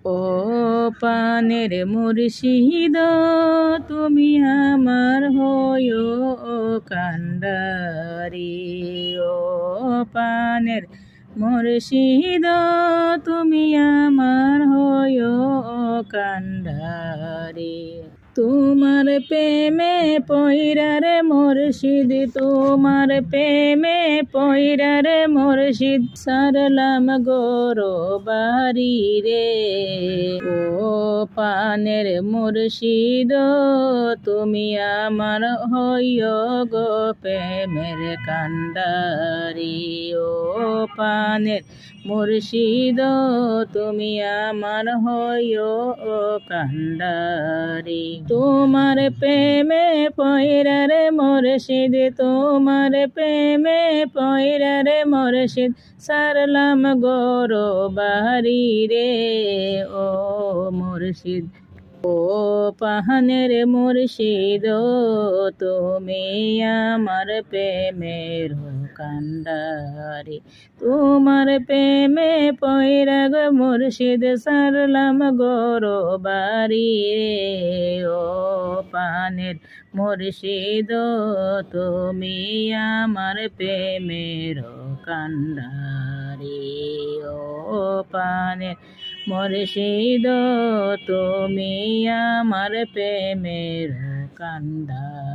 ও পানের মুর্শিদ, তুমি আমার হয়ো কান্ডারি। ও পানের মুর্শিদ, তুমি আমার হয়ো কান্ডারি। তোমার প্রেমে পয়রা রে মুর্শিদ, তোমার প্রেমে পয়রা রে মুর্শিদ, সারলাম গোরো বাড়ি রে। ও পানের মুর্শিদ, তুমি আমার হইও গো প্রেমের কান্ডারি। ও পানের মুর্শিদ, তুমি আমার হইও কান্ডারি। তোমার প্রেমে পয়রা রে মুর্শিদ, তোমার প্রেমে পয়রা রে মুর্শিদ, সারলাম গোরো বাড়ি রে। ও মুর্শিদ, ও পাহানের মুর্শিদ, তুমি আমার প্রেমের কান্ডারি। তোমার প্রেমে পয়রা গো মুর্শিদ, সারলাম গোরো বাড়ি রে। ও পানের মুর্শিদ, তুমি আমার প্রেমের কান্ডারি। ও পানের মুর্শিদ, তুমি আমার প্রেমের কান্ডারি।